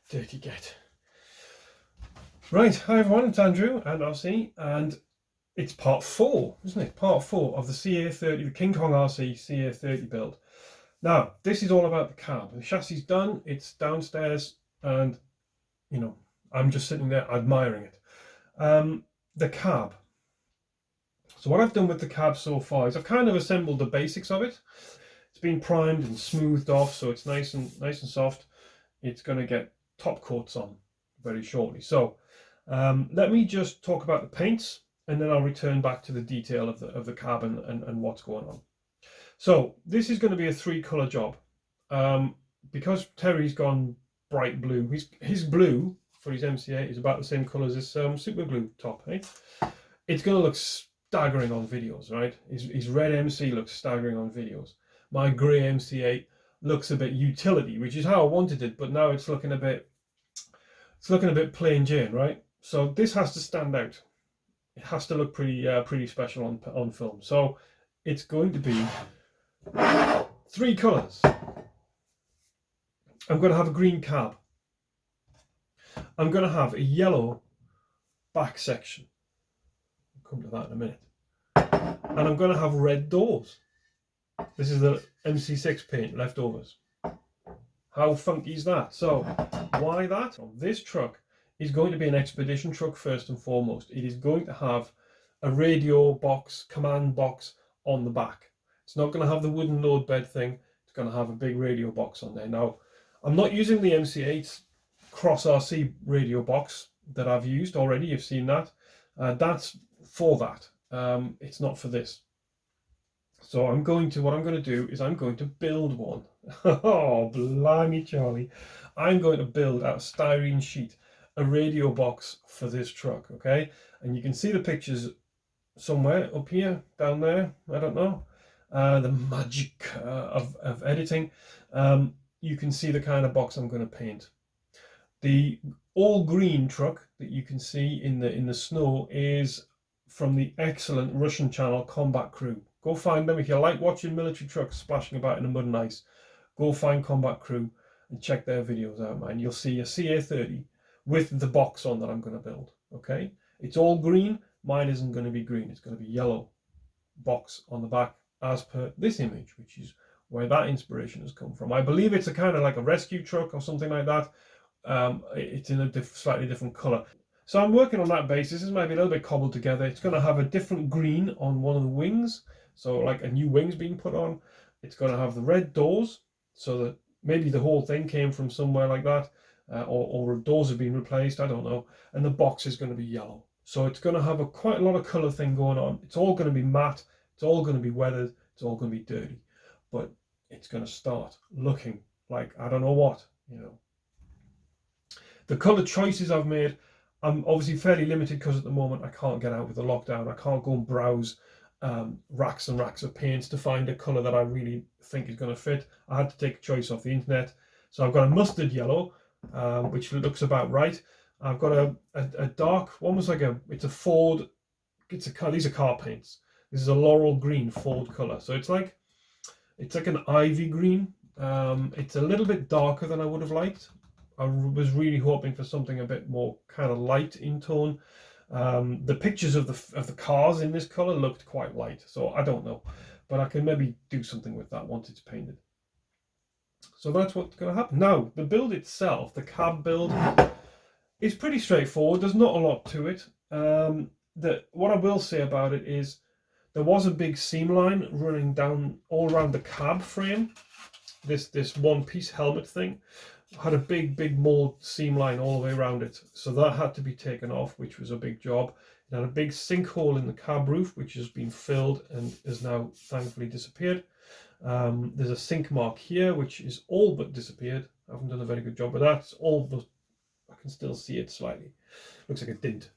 Dirty get. Right, hi everyone, it's Andrew and RC, and it's part 4, isn't it? Part 4 of the CA30, the King Kong RC CA30 build. Now, this is all about the cab. The chassis is done, it's downstairs, and, you know, I'm just sitting there admiring it. The cab. So what I've done with the cab so far is I've kind of assembled the basics of it. It's been primed and smoothed off, so it's nice and soft. It's going to get top coats on very shortly. So let me just talk about the paints, and then I'll return back to the detail of the cab and what's going on. So this is going to be a 3-colour job. Because Terry's gone bright blue, his blue for his MCA is about the same colour as this super glue top. Eh? It's going to look staggering on videos, right? His red MC looks staggering on videos. My grey MCA looks a bit utility, which is how I wanted it, but now it's looking a bit plain Jane, right? So this has to stand out. It has to look pretty special on film. So it's going to be 3 colours. I'm going to have a green cab. I'm going to have a yellow back section. I'll come to that in a minute. And I'm going to have red doors. This is the MC6 paint leftovers. How funky is that? So why that? Well, this truck is going to be an expedition truck first and foremost. It is going to have a radio box, command box on the back. It's not going to have the wooden load bed thing. It's going to have a big radio box on there. Now, I'm not using the MC8 Cross RC radio box that I've used already. You've seen that. That's for that. It's not for this. So what I'm going to do is I'm going to build one. Oh, blimey, Charlie. I'm going to build out of styrene sheet a radio box for this truck, okay? And you can see the pictures somewhere up here, down there, I don't know. The magic of editing. You can see the kind of box I'm going to paint. The all green truck that you can see in the snow is from the excellent Russian channel Combat Crew. Go find them if you like watching military trucks splashing about in the mud and ice. Go find Combat Crew and check their videos out, man. You'll see a CA30 with the box on that I'm going to build. Okay, it's all green. Mine isn't going to be green. It's going to be yellow box on the back, as per this image, which is where that inspiration has come from. I believe it's a kind of like a rescue truck or something like that. It's in a slightly different color. So I'm working on that basis. This might be a little bit cobbled together. It's going to have a different green on one of the wings. So like a new wing's being put on. It's going to have the red doors, so that maybe the whole thing came from somewhere like that, or doors have been replaced, I don't know. And the box is going to be yellow. So it's going to have quite a lot of colour thing going on. It's all going to be matte. It's all going to be weathered. It's all going to be dirty. But it's going to start looking like I don't know what, you know. The colour choices I've made, I'm obviously fairly limited because at the moment I can't get out with the lockdown. I can't go and browse racks and racks of paints to find a colour that I really think is going to fit. I had to take a choice off the internet. So I've got a mustard yellow, which looks about right. I've got a dark, almost like it's a Ford, these are car paints. This is a laurel green Ford colour. So it's like an ivy green. It's a little bit darker than I would have liked. I was really hoping for something a bit more kind of light in tone. The pictures of the cars in this color looked quite light, so I don't know, but I can maybe do something with that once it's painted. So that's what's going to happen. Now, the build itself, the cab build, is pretty straightforward. There's not a lot to it. What I will say about it is there was a big seam line running down all around the cab frame. This one-piece helmet thing had a big mold seam line all the way around it, so that had to be taken off, which was a big job. It had a big sinkhole in the cab roof, which has been filled and is now thankfully disappeared. There's a sink mark here, which is all but disappeared. I haven't done a very good job with that. It's all but, I can still see it slightly. Looks like it didn't.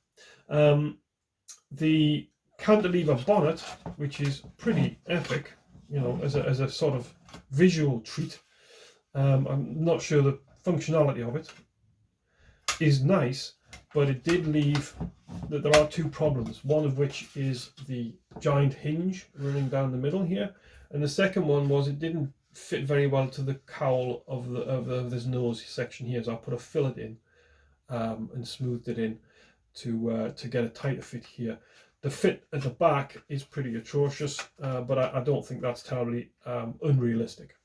The cantilever bonnet, which is pretty epic, you know, as a sort of visual treat. I'm not sure the functionality of it is nice, but it did leave that there are 2 problems. One of which is the giant hinge running down the middle here, and the second one was it didn't fit very well to the cowl of this nose section here. So I put a fillet in and smoothed it in to get a tighter fit here. The fit at the back is pretty atrocious, but I don't think that's terribly unrealistic.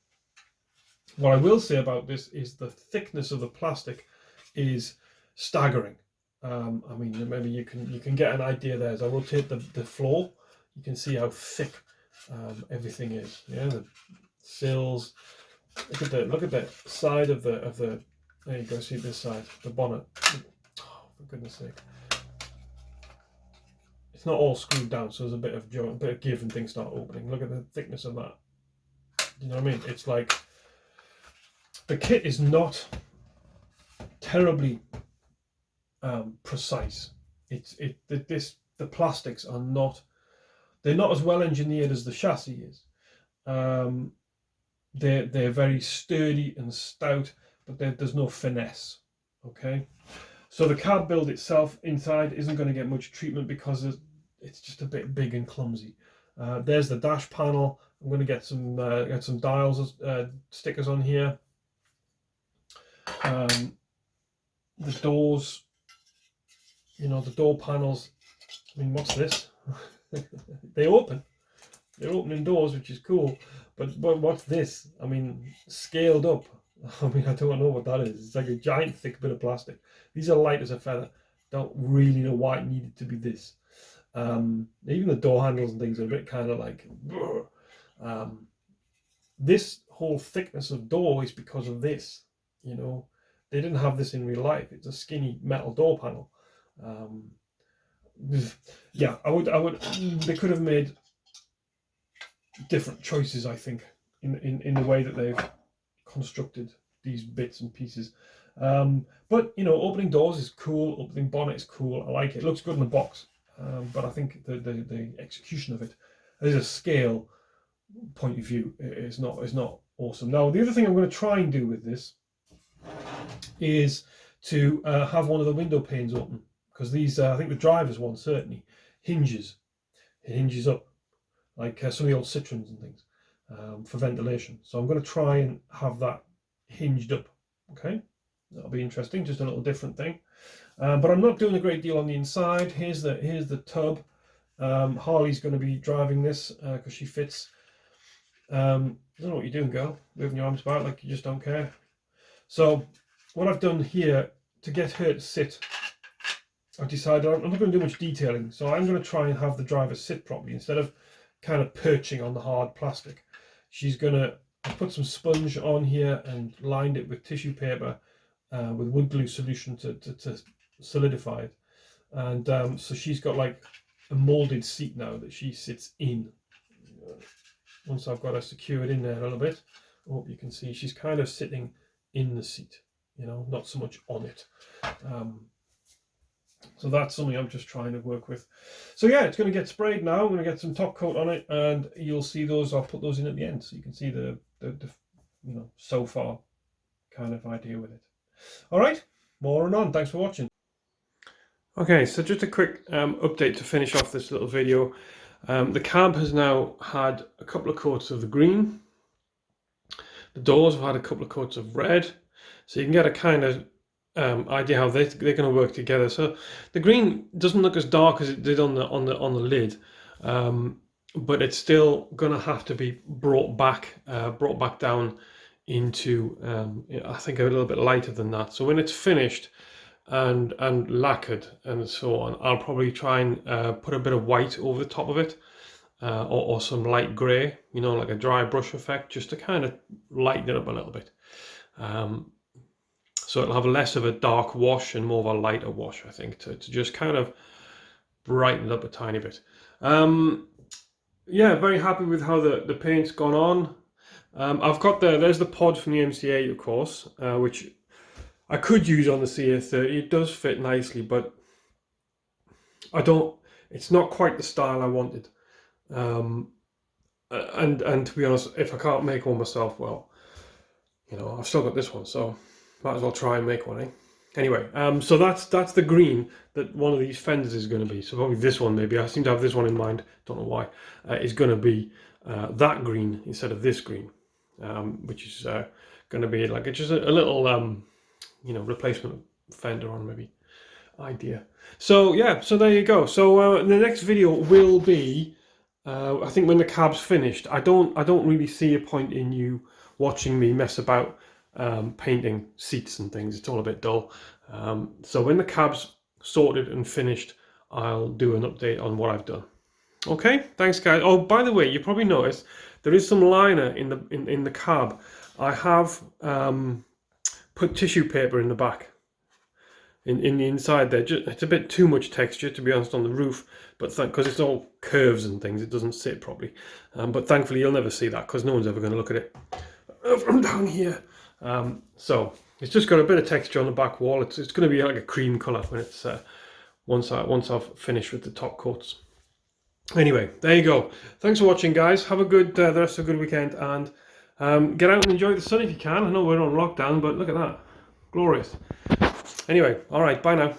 What I will say about this is the thickness of the plastic is staggering. I mean, maybe you can get an idea there. As I rotate the floor, you can see how thick everything is. Yeah, the sills. Look at the side of the. There you go. See this side, the bonnet. Oh, for goodness sake! It's not all screwed down, so there's a bit of give, and things start opening. Look at the thickness of that. You know what I mean? It's like the kit is not terribly precise. The plastics are not. They're not as well engineered as the chassis is. They're very sturdy and stout, but there's no finesse. Okay, so the cab build itself inside isn't going to get much treatment because it's just a bit big and clumsy. There's the dash panel. I'm going to get some dials stickers on here. The doors, you know, the door panels. I mean, what's this? They open. They're opening doors, which is cool. But what's this? I mean, scaled up. I mean, I don't know what that is. It's like a giant thick bit of plastic. These are light as a feather. Don't really know why it needed to be this. Even the door handles and things are a bit kind of like. This whole thickness of door is because of this. You know, they didn't have this in real life. It's a skinny metal door panel. Yeah, I would. They could have made different choices, I think, in the way that they've constructed these bits and pieces. But you know, opening doors is cool. Opening bonnet is cool. I like it. It looks good in the box. But I think the execution of it, as a scale point of view, is not awesome. Now, the other thing I'm going to try and do with this is to have one of the window panes open, because these, I think the driver's one certainly hinges. It hinges up like some of the old Citroens and things for ventilation. So I'm going to try and have that hinged up. Okay, that'll be interesting. Just a little different thing. But I'm not doing a great deal on the inside. Here's the tub. Harley's going to be driving this because she fits. I don't know what you're doing, girl. Moving your arms about like you just don't care. So what I've done here to get her to sit, I've decided I'm not going to do much detailing. So I'm going to try and have the driver sit properly instead of kind of perching on the hard plastic. She's going to put some sponge on here and lined it with tissue paper with wood glue solution to solidify it. And so she's got like a molded seat now that she sits in. Once I've got her secured in there a little bit, I hope you can see she's kind of sitting in the seat, you know, not so much on it. So that's something I'm just trying to work with. So yeah, it's going to get sprayed now. I'm going to get some top coat on it, and you'll see those. I'll put those in at the end, so you can see the you know, so far kind of idea with it. All right, more and on. Thanks for watching. Okay, so just a quick update to finish off this little video. The cab has now had a couple of coats of the green. The doors have had a couple of coats of red, so you can get a kind of idea how they're going to work together. So the green doesn't look as dark as it did on the lid, but it's still going to have to be brought back down into I think a little bit lighter than that. So when it's finished and lacquered and so on, I'll probably try and put a bit of white over the top of it, or some light grey, you know, like a dry brush effect, just to kind of lighten it up a little bit. So it'll have less of a dark wash and more of a lighter wash, I think, to just kind of brighten it up a tiny bit. Yeah, very happy with how the paint's gone on. I've got there's the pod from the MCA, of course, which I could use on the CA30. It does fit nicely, but it's not quite the style I wanted. And to be honest, if I can't make one myself, well, you know, I've still got this one, so might as well try and make one, eh? Anyway, so that's the green that one of these fenders is going to be. So probably this one, maybe. I seem to have this one in mind. Don't know why. Is going to be that green instead of this green. which is going to be like just a little you know, replacement fender on maybe idea. So yeah, so there you go. So the next video will be I think when the cab's finished. I don't really see a point in you watching me mess about painting seats and things. It's all a bit dull. So when the cab's sorted and finished, I'll do an update on what I've done. Okay, thanks guys. Oh, by the way, you probably noticed there is some liner in the cab. I have put tissue paper in the back. In the inside there, it's a bit too much texture, to be honest, on the roof, but because it's all curves and things, it doesn't sit properly. But thankfully you'll never see that, because no one's ever going to look at it from down here. So it's just got a bit of texture on the back wall. It's going to be like a cream colour when it's once I've finished with the top coats. Anyway, there you go. Thanks for watching, guys. Have a good the rest of a good weekend, and get out and enjoy the sun if you can. I know we're on lockdown, but look at that, glorious. Anyway, all right, bye now.